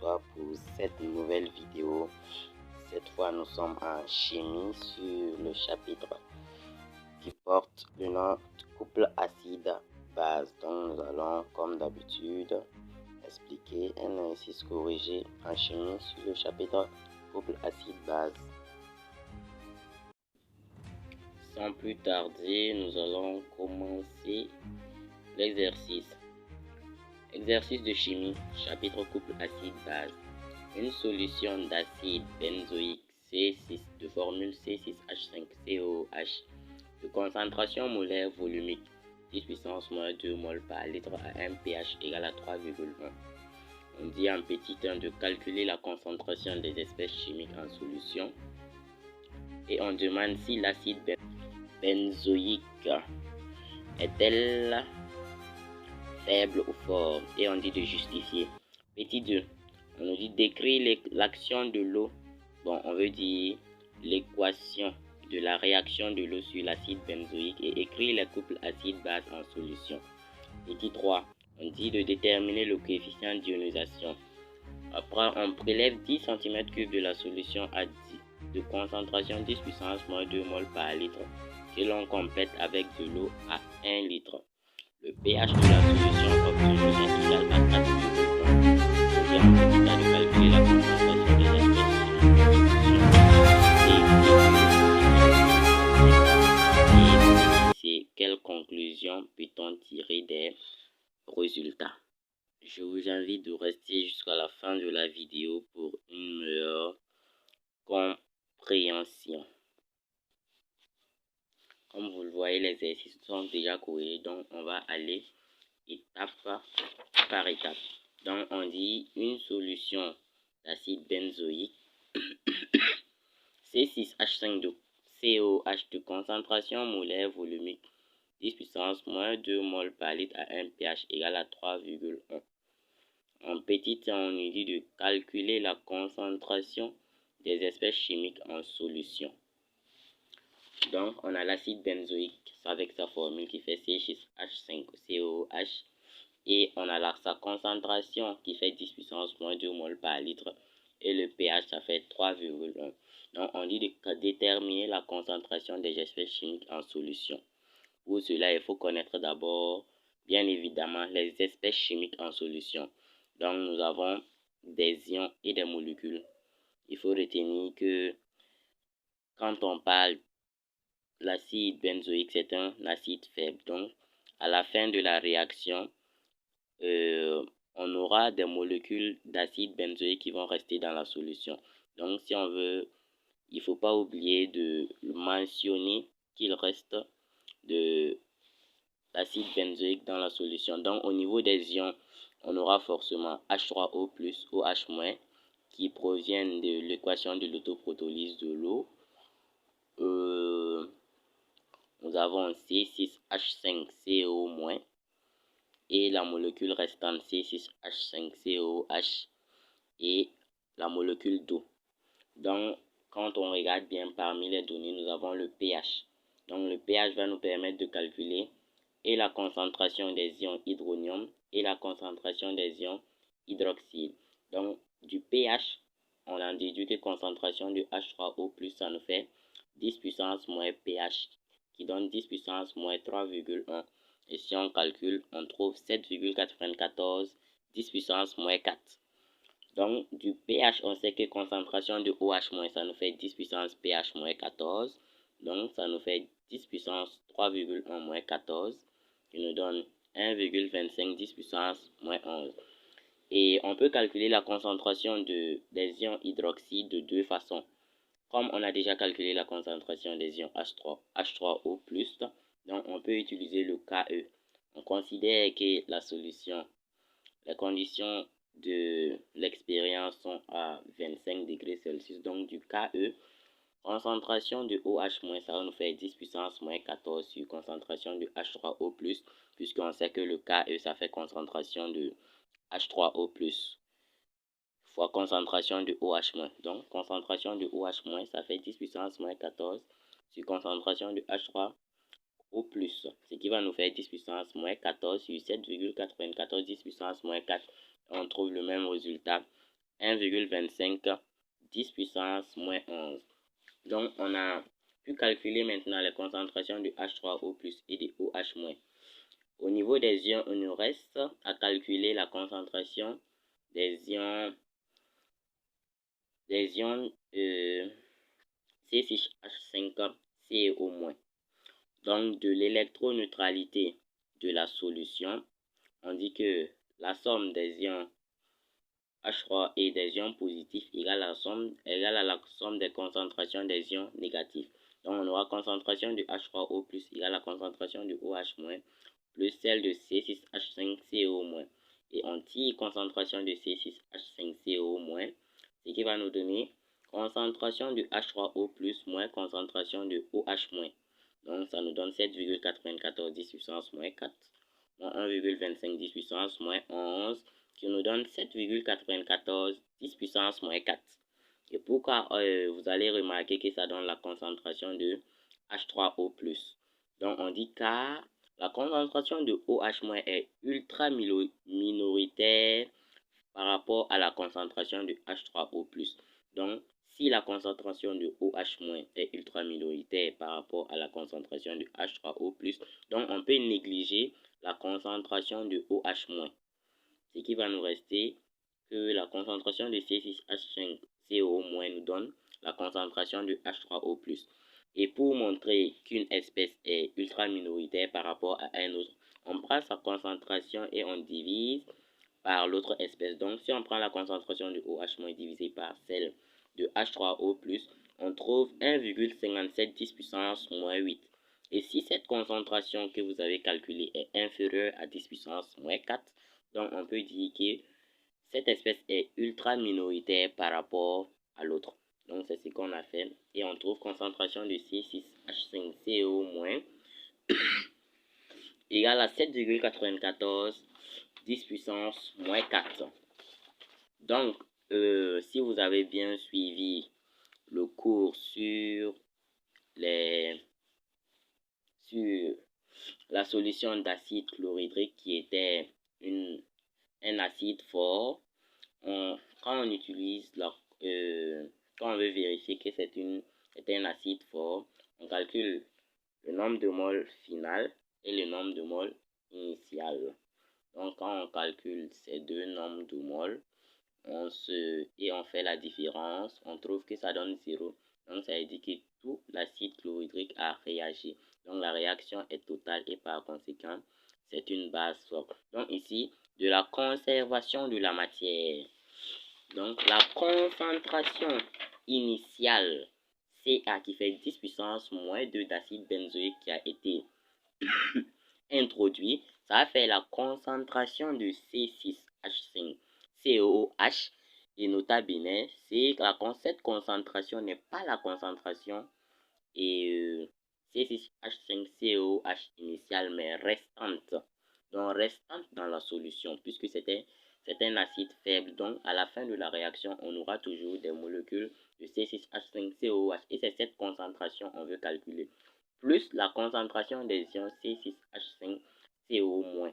toi pour cette nouvelle vidéo. Cette fois, nous sommes en chimie sur le chapitre qui porte le nom couple acide-base. Donc, nous allons, comme d'habitude, expliquer un exercice corrigé en chimie sur le chapitre couple acide-base. Sans plus tarder, nous allons commencer l'exercice. Exercice de chimie, chapitre couple acide-base. Une solution d'acide benzoïque C6 de formule C6H5COOH de concentration molaire volumique 10 puissance moins 2 mol par litre à un pH égal à 3,1. On dit en petit 1 de calculer la concentration des espèces chimiques en solution et on demande si l'acide benzoïque est-elle faible ou fort, et on dit de justifier. Petit 2, on nous dit d'écrire l'action de l'eau. Bon, on veut dire l'équation de la réaction de l'eau sur l'acide benzoïque et écrire les couples acide-base en solution. Petit 3, on dit de déterminer le coefficient d'ionisation. Après, on prélève 10 cm3 de la solution à 10 de concentration 10 puissance moins 2 mol par litre que l'on complète avec de l'eau à 1 litre. Le pH de la solution obtenue est égal à 4,1. On vient en petit cas de calculer la concentration des espèces et quelle conclusion peut-on tirer des résultats. Je vous invite de rester jusqu'à la fin de la vidéo pour une meilleure compréhension. Comme vous le voyez, les exercices sont déjà corrigés, donc on va aller étape par étape. Donc on dit une solution d'acide benzoïque C6H5 de COH de concentration molaire volumique 10 puissance moins 2 mol par litre à un pH égal à 3,1. En petit 1, on nous dit de calculer la concentration des espèces chimiques en solution. Donc, on a l'acide benzoïque avec sa formule qui fait C6H5COOH et on a sa concentration qui fait 10 puissance moins 2 mol par litre et le pH ça fait 3,1. Donc, on dit de déterminer la concentration des espèces chimiques en solution. Pour cela, il faut connaître d'abord, bien évidemment, les espèces chimiques en solution. Donc, nous avons des ions et des molécules. Il faut retenir que quand on parle l'acide benzoïque, c'est un acide faible. Donc, à la fin de la réaction, on aura des molécules d'acide benzoïque qui vont rester dans la solution. Donc, si on veut, il ne faut pas oublier de mentionner qu'il reste de l'acide benzoïque dans la solution. Donc, au niveau des ions, on aura forcément H3O+, OH- qui proviennent de l'équation de l'autoprotolyse de l'eau. Nous avons C6H5CO- et la molécule restante C6H5COH et la molécule d'eau. Donc, quand on regarde bien parmi les données, nous avons le pH. Donc, le pH va nous permettre de calculer et la concentration des ions hydronium et la concentration des ions hydroxyle. Donc, du pH, on en déduit que concentration de H3O+, ça nous fait 10 puissance moins pH, qui donne 10 puissance moins 3,1. Et si on calcule, on trouve 7,94, 10 puissance moins 4. Donc, du pH, on sait que concentration de OH-, ça nous fait 10 puissance pH moins 14. Donc, ça nous fait 10 puissance 3,1 moins 14, qui nous donne 1,25 10 puissance moins 11. Et on peut calculer la concentration des ions hydroxyde de deux façons. Comme on a déjà calculé la concentration des ions H3O+, donc on peut utiliser le KE. On considère que la solution, les conditions de l'expérience sont à 25 degrés Celsius, donc du KE, concentration de OH-, ça va nous faire 10 puissance moins 14 sur concentration de H3O+, puisqu'on sait que le KE, ça fait concentration de H3O+, fois concentration de OH-. Donc, concentration de OH-, ça fait 10 puissance moins 14 sur concentration de H3O+, ce qui va nous faire 10 puissance moins 14 sur 7,94 10 puissance moins 4. On trouve le même résultat 1,25 10 puissance moins 11. Donc, on a pu calculer maintenant les concentrations de H3O+ et de OH-. Au niveau des ions, on nous reste à calculer la concentration des ions C6H5CO-. Donc, de l'électroneutralité de la solution, on dit que la somme des ions H3 et des ions positifs égale à la somme des concentrations des ions négatifs. Donc, on aura concentration de H3O+ égale à la concentration de OH- plus celle de C6H5CO-. Et on tire concentration de C6H5CO-, ce qui va nous donner concentration de H3O+ moins concentration de OH-. Donc, ça nous donne 7,94 10 puissance moins 4, moins 1,25 10 puissance moins 11, qui nous donne 7,94 10 puissance moins 4. Et pourquoi vous allez remarquer que ça donne la concentration de H3O+. Donc, on dit car la concentration de OH- est ultra minoritaire par rapport à la concentration de H3O+. Donc, si la concentration de OH- est ultra minoritaire par rapport à la concentration de H3O+, donc on peut négliger la concentration de OH-, ce qui va nous rester que la concentration de C6H5CO- nous donne la concentration de H3O+. Et pour montrer qu'une espèce est ultra minoritaire par rapport à un autre, on prend sa concentration et on divise par l'autre espèce. Donc, si on prend la concentration de OH- divisée par celle de H3O+, on trouve 1,57 10 puissance moins 8. Et si cette concentration que vous avez calculée est inférieure à 10 puissance moins 4, donc on peut dire que cette espèce est ultra minoritaire par rapport à l'autre. Donc, c'est ce qu'on a fait. Et on trouve concentration de C6H5CO- égale à 7,94 10 puissance moins 4. Donc, si vous avez bien suivi le cours sur la solution d'acide chlorhydrique qui était un acide fort, quand on utilise quand on veut vérifier que c'est un acide fort, on calcule le nombre de moles final et le nombre de moles initial. Donc, quand on calcule ces deux nombres de moles, on fait la différence, on trouve que ça donne 0. Donc, ça veut dire que tout l'acide chlorhydrique a réagi. Donc, la réaction est totale et par conséquent, c'est une base forte. Donc, ici, de la conservation de la matière. Donc, la concentration initiale Ca qui fait 10 puissance moins 2 d'acide benzoïque qui a été introduit, ça a fait la concentration de C6H5COOH. Et nota bene, cette concentration n'est pas la concentration C6H5COOH initiale, mais restante. Donc, restante dans la solution, puisque c'est un acide faible. Donc, à la fin de la réaction, on aura toujours des molécules de C6H5COOH. Et c'est cette concentration qu'on veut calculer, plus la concentration des ions C6H5CO-.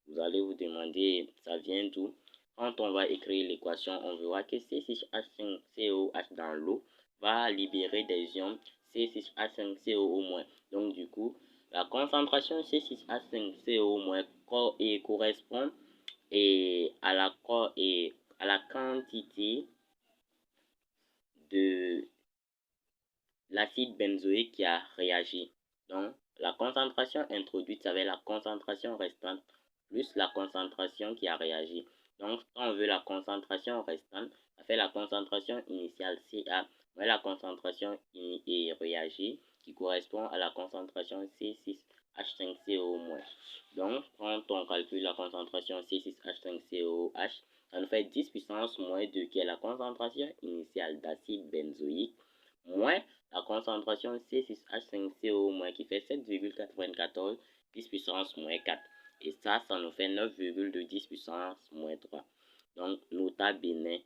Vous allez vous demander, ça vient d'où? Quand on va écrire l'équation, on verra que C6H5COOH dans l'eau va libérer des ions C6H5CO-. Donc, du coup, la concentration C6H5CO- correspond à la quantité de l'acide benzoïque qui a réagi. Donc, la concentration introduite, ça va être la concentration restante plus la concentration qui a réagi. Donc, quand on veut la concentration restante, ça fait la concentration initiale Ca moins la concentration réagie qui correspond à la concentration C6H5CO-. Donc, quand on calcule la concentration C6H5COOH, ça nous fait 10 puissance moins 2 qui est la concentration initiale d'acide benzoïque moins la concentration C6H5CO- qui fait 7,94 10 puissance moins 4. Et ça nous fait 9,2 10 puissance moins 3. Donc, nota bene,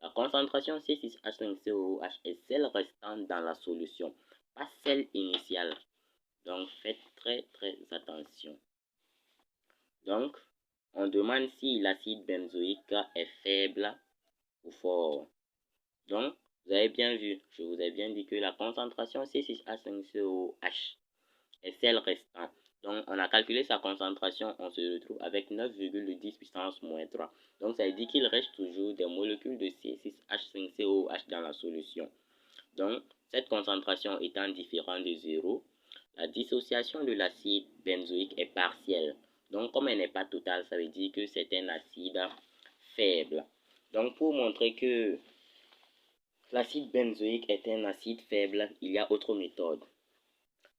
la concentration C6H5COOH est celle restante dans la solution, pas celle initiale. Donc, faites très attention. Donc, on demande si l'acide benzoïque est faible ou fort. Donc, vous avez bien vu, je vous ai bien dit que la concentration C6H5COH est celle restant. Donc, on a calculé sa concentration, on se retrouve avec 9,10 puissance moins 3. Donc, ça veut dire qu'il reste toujours des molécules de C6H5COH dans la solution. Donc, cette concentration étant différente de 0, la dissociation de l'acide benzoïque est partielle. Donc, comme elle n'est pas totale, ça veut dire que c'est un acide faible. Donc, pour montrer que l'acide benzoïque est un acide faible, il y a autre méthode.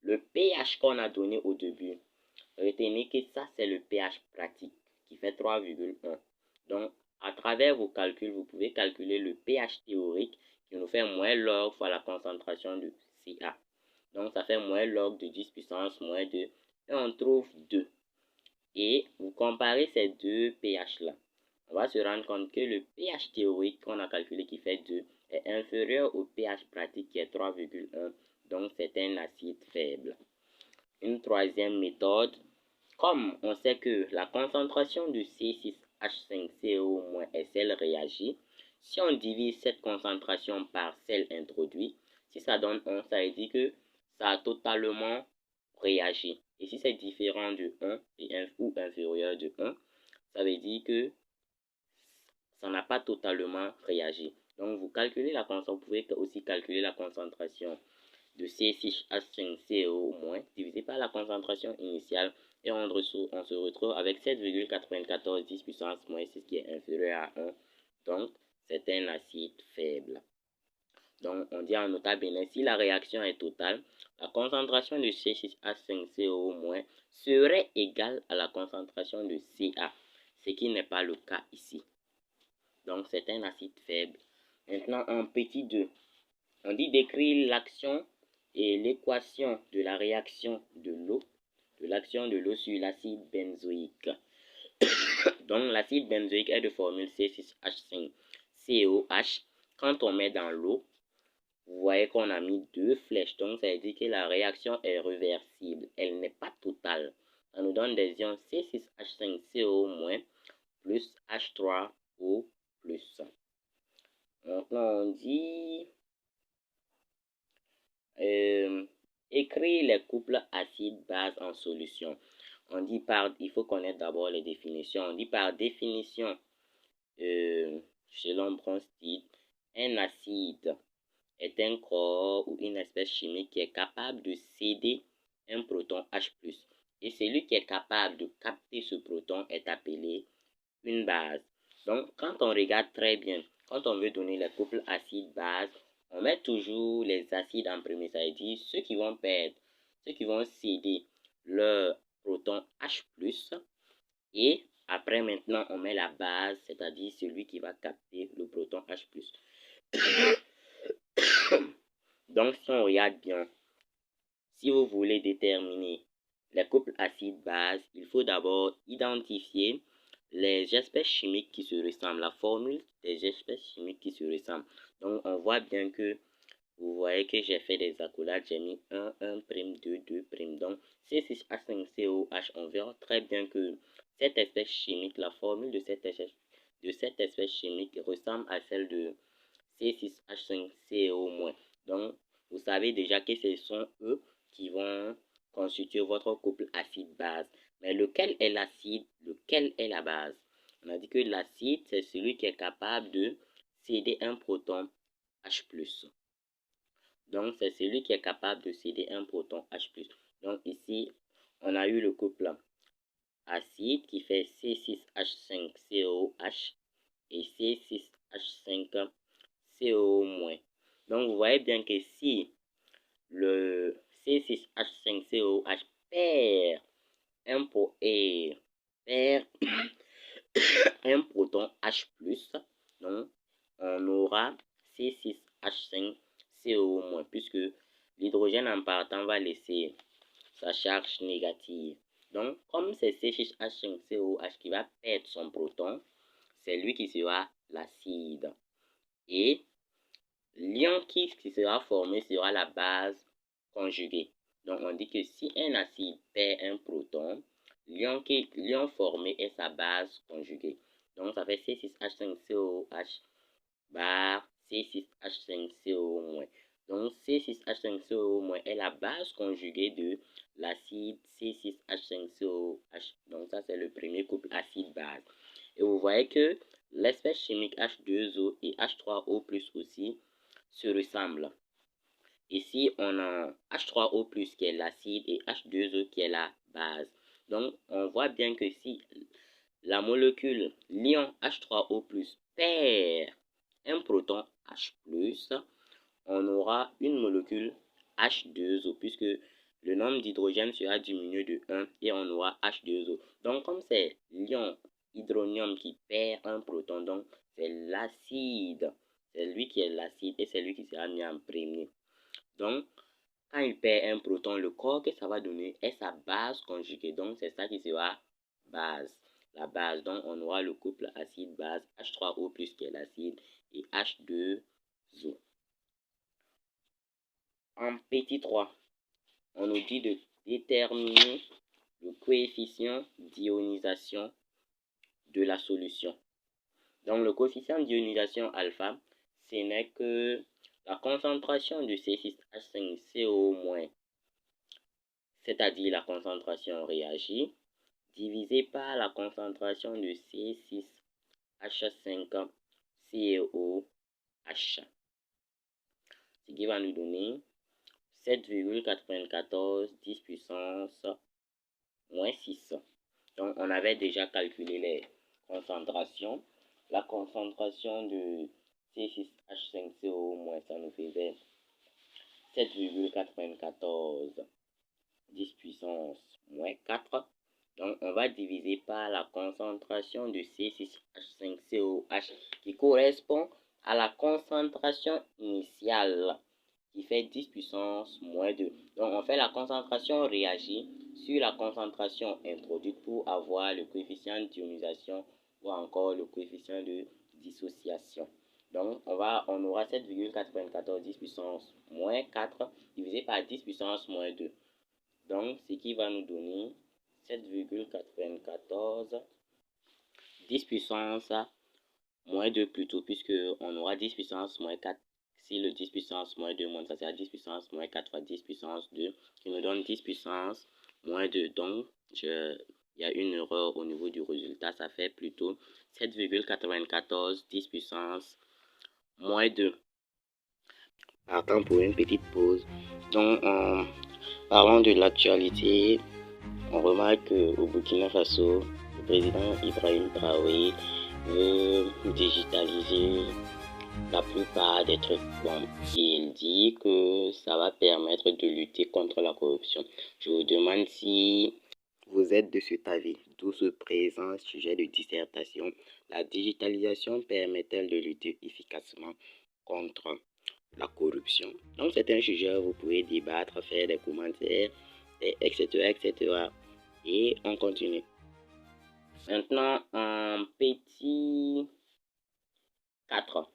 Le pH qu'on a donné au début, retenez que ça, c'est le pH pratique qui fait 3,1. Donc, à travers vos calculs, vous pouvez calculer le pH théorique qui nous fait moins log fois la concentration de Ca. Donc, ça fait moins log de 10 puissance moins 2. Et on trouve 2. Et vous comparez ces deux pH-là. On va se rendre compte que le pH théorique qu'on a calculé qui fait 2 est inférieur au pH pratique qui est 3,1. Donc, c'est un acide faible. Une troisième méthode, comme on sait que la concentration de C6H5CO- est celle réagie, si on divise cette concentration par celle introduite, si ça donne 1, ça veut dire que ça a totalement réagi. Et si c'est différent de 1 ou inférieur de 1, ça veut dire que ça n'a pas totalement réagi. Donc vous calculez la concentration, vous pouvez aussi calculer la concentration de C6H5CO- divisé par la concentration initiale et on se retrouve avec 7,94 puissance moins 6 qui est inférieur à 1. Donc, c'est un acide faible. Donc, on dit en nota bene, si la réaction est totale, la concentration de C6H5CO- serait égale à la concentration de Ca, ce qui n'est pas le cas ici. Donc, c'est un acide faible. Maintenant, en petit 2, on dit décrire l'action et l'équation de la réaction de l'eau, sur l'acide benzoïque. Donc, l'acide benzoïque est de formule C6H5COH. Quand on met dans l'eau, vous voyez qu'on a mis deux flèches. Donc, ça veut dire que la réaction est réversible. Elle n'est pas totale. Ça nous donne des ions C6H5CO- plus H3O+. Maintenant, on dit écrire les couples acide-base en solution. On dit il faut connaître d'abord les définitions. On dit par définition, selon Bronsted, un acide est un corps ou une espèce chimique qui est capable de céder un proton H+. Et celui qui est capable de capter ce proton est appelé une base. Donc, quand on regarde très bien, quand on veut donner les couples acide-base, on met toujours les acides en premier, ça veut dire ceux qui vont perdre, ceux qui vont céder leur proton H+, et après maintenant on met la base, c'est-à-dire celui qui va capter le proton H+. Donc si on regarde bien, si vous voulez déterminer les couples acide-base, il faut d'abord identifier les espèces chimiques qui se ressemblent, la formule des espèces chimiques qui se ressemblent. Donc on voit bien que vous voyez que j'ai fait des accolades, j'ai mis 1, 1', 2, 2'. Donc C6H5COH, on verra très bien que cette espèce chimique, la formule de cette espèce chimique ressemble à celle de C6H5CO-. Donc vous savez déjà que ce sont eux qui vont constituer votre couple acide-base. Mais lequel est l'acide, lequel est la base? On a dit que l'acide, c'est celui qui est capable de céder un proton H+. Donc, c'est celui qui est capable de céder un proton H+. Donc, ici, on a eu le couple acide qui fait C6H5COH et C6H5CO-. Donc, vous voyez bien que si le C6H5COH perd un proton H+, donc on aura C6H5CO-, puisque l'hydrogène en partant va laisser sa charge négative. Donc, comme c'est C6H5COH qui va perdre son proton, c'est lui qui sera l'acide. Et l'ion qui sera formé sera la base conjuguée. Donc, on dit que si un acide perd un proton, l'ion formé est sa base conjuguée. Donc, ça fait C6H5COH bar C6H5CO-. Donc, C6H5CO- est la base conjuguée de l'acide C6H5COH. Donc, ça, c'est le premier couple acide-base. Et vous voyez que l'espèce chimique H2O et H3O+, aussi, se ressemblent. Ici, on a H3O+, qui est l'acide, et H2O, qui est la base. Donc, on voit bien que si la molécule l'ion H3O+, perd un proton H+, on aura une molécule H2O, puisque le nombre d'hydrogène sera diminué de 1 et on aura H2O. Donc, comme c'est l'ion hydronium qui perd un proton, donc c'est l'acide. C'est lui qui est l'acide et c'est lui qui sera mis en premier. Donc, quand il perd un proton, le corps que ça va donner est sa base conjuguée. Donc, c'est ça qui sera base. La base, donc on aura le couple acide-base H3O+, qui est l'acide, et H2O. En petit 3, on nous dit de déterminer le coefficient d'ionisation de la solution. Donc, le coefficient d'ionisation alpha, ce n'est que la concentration de C6H5CO-, c'est-à-dire la concentration réagie, divisé par la concentration de C6H5COH, ce qui va nous donner 7,94 10 puissance moins 6. Donc, on avait déjà calculé les concentrations. La concentration de C6H5CO-, ça nous faisait 7,94 10 puissance moins 4. Donc, on va diviser par la concentration de C6H5COH qui correspond à la concentration initiale qui fait 10 puissance moins 2. Donc, on fait la concentration réagie sur la concentration introduite pour avoir le coefficient d'ionisation ou encore le coefficient de dissociation. Donc, on aura 7,94 10 puissance moins 4 divisé par 10 puissance moins 2. Donc, ce qui va nous donner 7,94 10 puissance moins 2 plutôt, puisque on aura 10 puissance moins 4. Si le 10 puissance moins 2 monte, ça sera 10 puissance moins 4 fois 10 puissance 2, qui nous donne 10 puissance moins 2. Donc, il y a une erreur au niveau du résultat, ça fait plutôt 7,94 10 puissance moins 2. Partons pour une petite pause. Donc, parlons de l'actualité. On remarque qu'au Burkina Faso, le président Ibrahim Traoré veut digitaliser la plupart des trucs. Bon, il dit que ça va permettre de lutter contre la corruption. Je vous demande si vous êtes de cet avis. D'où ce présent sujet de dissertation. La digitalisation permet-elle de lutter efficacement contre la corruption? Donc, c'est un sujet où vous pouvez débattre, faire des commentaires, etc., etc. Et on continue. Maintenant, en petit 4,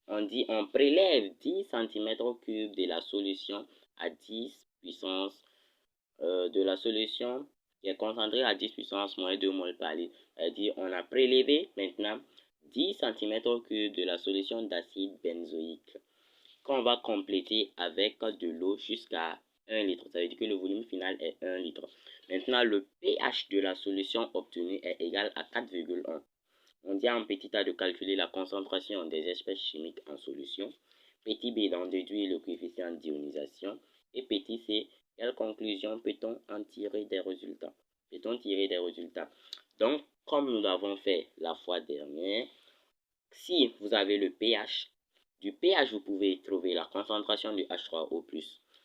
on dit on prélève 10 cm3 de la solution à 10 puissance de la solution qui est concentrée à 10 puissance moins 2 mol par litre. C'est-à-dire on a prélevé maintenant 10 cm3 de la solution d'acide benzoïque qu'on va compléter avec de l'eau jusqu'à 1 litre. Ça veut dire que le volume final est 1 litre. Maintenant, le pH de la solution obtenue est égal à 4,1. On dit en petit a de calculer la concentration des espèces chimiques en solution. Petit b d'en déduire le coefficient d'ionisation. Et petit c, quelle conclusion peut-on en tirer des résultats? Donc, comme nous l'avons fait la fois dernière, si vous avez le pH, du pH vous pouvez trouver la concentration du H3O+,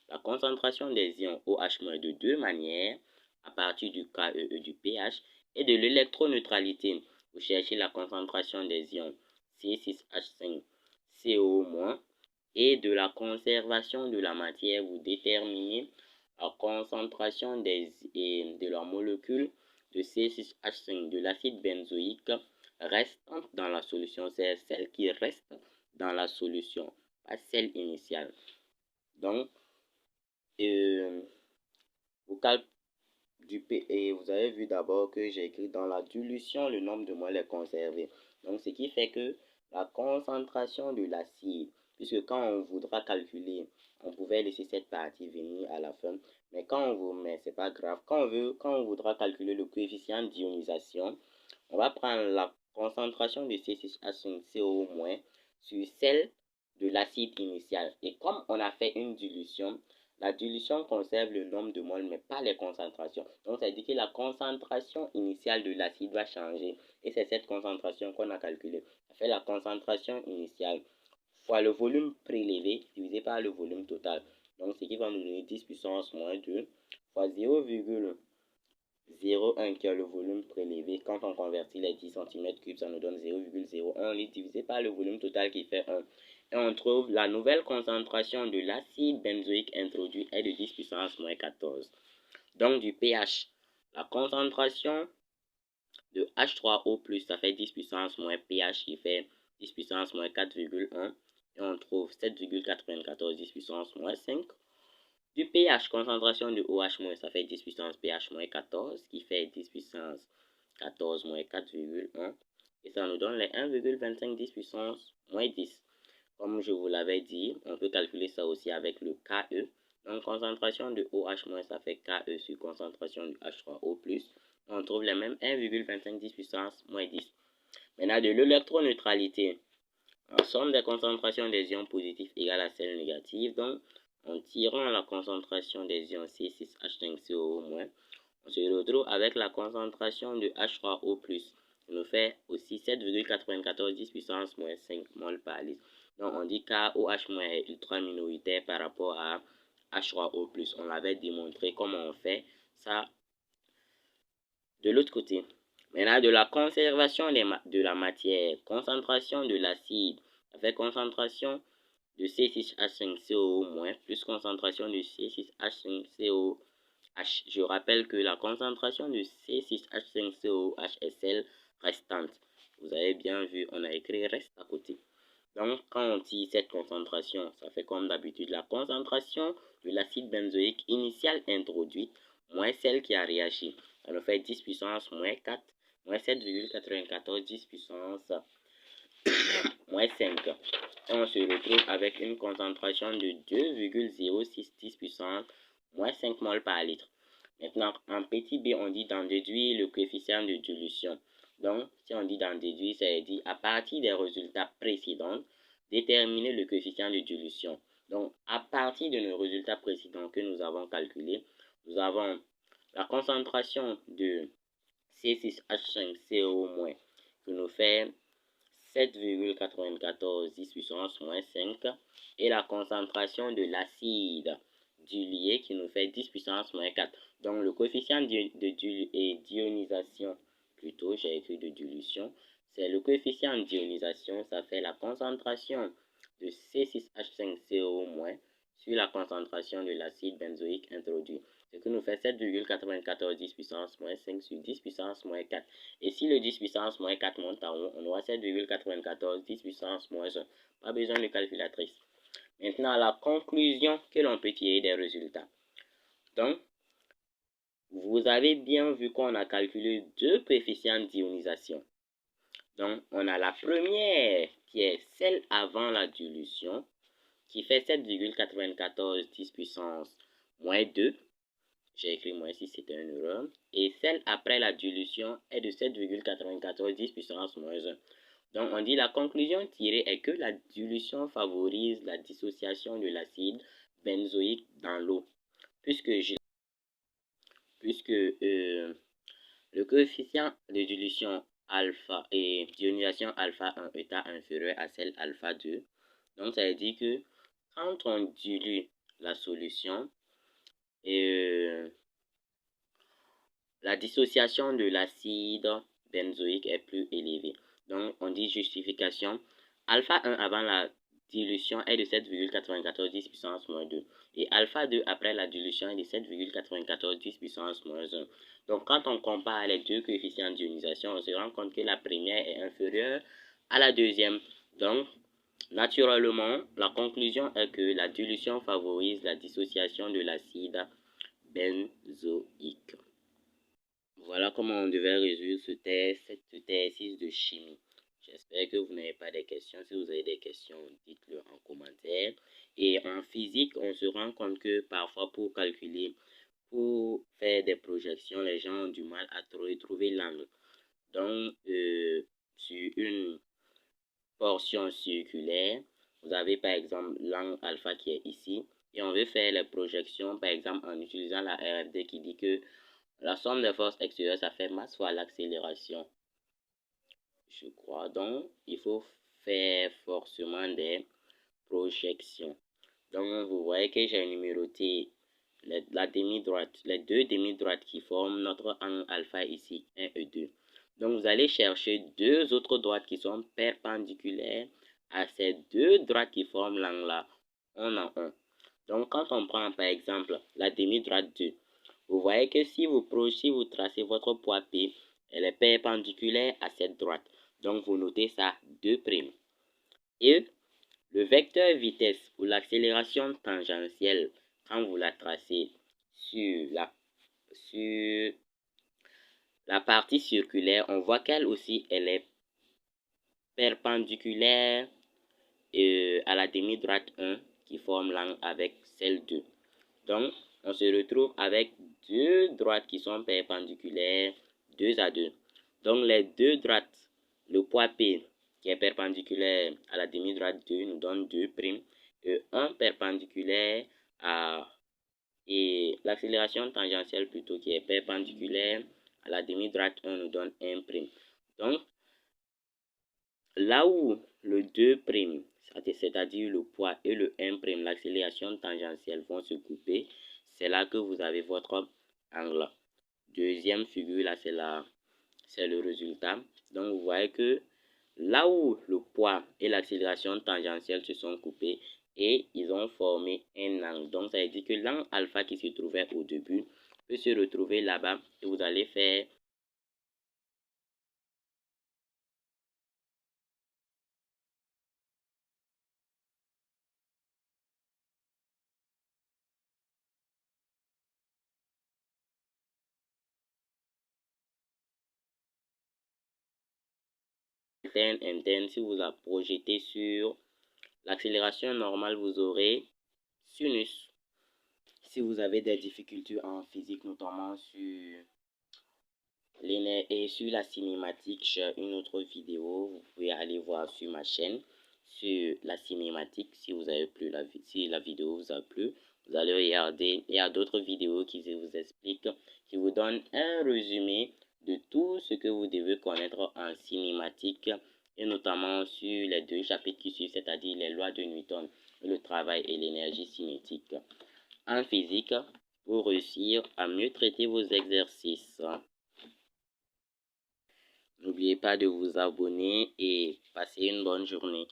la concentration des ions OH- de deux manières, à partir du KEE du pH, et de l'électroneutralité. Vous cherchez la concentration des ions C6H5CO- et de la conservation de la matière, vous déterminez la concentration de la molécule de C6H5 de l'acide benzoïque restante dans la solution. C'est celle qui reste dans la solution, pas celle initiale. Donc, vous avez vu d'abord que j'ai écrit dans la dilution le nombre de moles est conservé. Donc, ce qui fait que la concentration de l'acide, puisque quand on voudra calculer, on pouvait laisser cette partie venir à la fin, mais c'est pas grave, quand on voudra calculer le coefficient d'ionisation, on va prendre la concentration de C6H5CO- sur celle de l'acide initial. Et comme on a fait une dilution, la dilution conserve le nombre de moles, mais pas les concentrations. Donc, ça veut dire que la concentration initiale de l'acide va changer. Et c'est cette concentration qu'on a calculée. Ça fait la concentration initiale fois le volume prélevé divisé par le volume total. Donc, ce qui va nous donner 10 puissance moins 2 fois 0,01 qui est le volume prélevé. Quand on convertit les 10 cm3, ça nous donne 0,01 litre divisé par le volume total qui fait 1. Et on trouve la nouvelle concentration de l'acide benzoïque introduit est de 10 puissance moins 14. Donc, du pH, la concentration de H3O+, ça fait 10 puissance moins pH qui fait 10 puissance moins 4,1. Et on trouve 7,94 10 puissance moins 5. Du pH, concentration de OH-, ça fait 10 puissance pH moins 14, qui fait 10 puissance 14 moins 4,1. Et ça nous donne les 1,25 10 puissance moins 10. Comme je vous l'avais dit, on peut calculer ça aussi avec le KE. Donc, concentration de OH-, ça fait KE sur concentration de H3O+. On trouve les mêmes 1,25 10 puissance moins 10. Maintenant, de l'électroneutralité. La somme des concentrations des ions positifs égale à celle négative. Donc, en tirant la concentration des ions C6H5CO-, on se retrouve avec la concentration de H3O+, qui nous fait aussi 7,94 10 puissance moins 5 mol par litre. Donc, on dit KOH- est ultra minoritaire par rapport à H3O+. On l'avait démontré comment on fait ça de l'autre côté. Maintenant, de la conservation de la matière, concentration de l'acide, ça fait concentration de C6H5CO- plus concentration de C6H5COH. Je rappelle que la concentration de C6H5COH est celle restante. Vous avez bien vu, on a écrit reste à côté. Donc, quand on tire cette concentration, ça fait comme d'habitude la concentration de l'acide benzoïque initial introduite moins celle qui a réagi. Ça nous fait 10 puissance moins 4 moins 7,94 10 puissance moins 5. Et on se retrouve avec une concentration de 2,066 puissance moins 5 mol par litre. Maintenant, en petit b, on dit d'en déduire le coefficient de dilution. Donc, si on dit d'en déduire, ça veut dire à partir des résultats précédents, déterminer le coefficient de dilution. Donc, à partir de nos résultats précédents que nous avons calculés, nous avons la concentration de C6H5CO- qui nous fait 7,94 10 puissance moins 5 et la concentration de l'acide dilué qui nous fait 10 puissance moins 4. Donc le coefficient d'ionisation, plutôt j'ai écrit de dilution, c'est le coefficient d'ionisation, ça fait la concentration de C6H5CO- sur la concentration de l'acide benzoïque introduit. Ce qui nous fait 7,94 10 puissance moins 5 sur 10 puissance moins 4. Et si le 10 puissance moins 4 monte en haut, on aura 7,94 10 puissance moins 1. Pas besoin de calculatrice. Maintenant, la conclusion que l'on peut tirer des résultats. Donc, vous avez bien vu qu'on a calculé deux coefficients d'ionisation. Donc, on a la première qui est celle avant la dilution, qui fait 7,94 10 puissance moins 2. J'ai écrit moins 6, c'était une erreur. Et celle après la dilution est de 7,94 10 puissance moins 1. Donc, on dit la conclusion tirée est que la dilution favorise la dissociation de l'acide benzoïque dans l'eau. Puisque le coefficient de dilution alpha et d'ionisation alpha 1 est inférieur à celle alpha 2. Donc, ça veut dire que quand on dilue la solution, la dissociation de l'acide benzoïque est plus élevée. Donc, on dit justification. Alpha 1 avant la dilution est de 7,94 10 puissance moins 2. Et alpha 2 après la dilution est de 7,94 10 puissance moins 1. Donc, quand on compare les deux coefficients d'ionisation, on se rend compte que la première est inférieure à la deuxième. Donc, naturellement, la conclusion est que la dilution favorise la dissociation de l'acide benzoïque. Voilà comment on devait résoudre cet exercice de chimie. J'espère que vous n'avez pas des questions. Si vous avez des questions, dites-le en commentaire. Et en physique, on se rend compte que parfois pour calculer, pour faire des projections, les gens ont du mal à trouver l'angle. Donc, sur une portion circulaire, vous avez par exemple l'angle alpha qui est ici. Et on veut faire les projections, par exemple, en utilisant la RFD qui dit que la somme des forces extérieures, ça fait masse fois l'accélération. Je crois donc, il faut faire forcément des projections. Donc, vous voyez que j'ai numéroté la demi-droite, les deux demi-droites qui forment notre angle alpha ici, 1 et 2. Donc, vous allez chercher deux autres droites qui sont perpendiculaires à ces deux droites qui forment l'angle là. On a un. Donc, quand on prend par exemple la demi-droite 2, vous voyez que si vous tracez votre poids P, elle est perpendiculaire à cette droite. Donc, vous notez ça 2'. Et le vecteur vitesse ou l'accélération tangentielle, quand vous la tracez sur la partie circulaire, on voit qu'elle aussi, elle est perpendiculaire à la demi-droite 1 qui forme l'angle avec celle 2. Donc, on se retrouve avec deux droites qui sont perpendiculaires 2 à 2. Donc, les deux droites, le poids P qui est perpendiculaire à la demi-droite 2 nous donne 2', et un perpendiculaire et l'accélération tangentielle plutôt qui est perpendiculaire à la demi-droite 1 nous donne 1'. Donc, là où le 2', c'est-à-dire le poids, et le 1', l'accélération tangentielle vont se couper, c'est là que vous avez votre angle. Deuxième figure, là, c'est le résultat. Donc, vous voyez que là où le poids et l'accélération tangentielle se sont coupés et ils ont formé un angle. Donc, ça veut dire que l'angle alpha qui se trouvait au début peut se retrouver là-bas et vous allez faire interne. Si vous la projetez sur l'accélération normale, vous aurez sinus. Si vous avez des difficultés en physique, notamment sur la cinématique, j'ai une autre vidéo, vous pouvez aller voir sur ma chaîne sur la cinématique. Si vous avez plu si la vidéo vous a plu, vous allez regarder. Il y a d'autres vidéos qui vous expliquent, qui vous donnent un résumé de tout ce que vous devez connaître en cinématique, et notamment sur les deux chapitres qui suivent, c'est-à-dire les lois de Newton, le travail et l'énergie cinétique. En physique, pour réussir à mieux traiter vos exercices. N'oubliez pas de vous abonner et passez une bonne journée.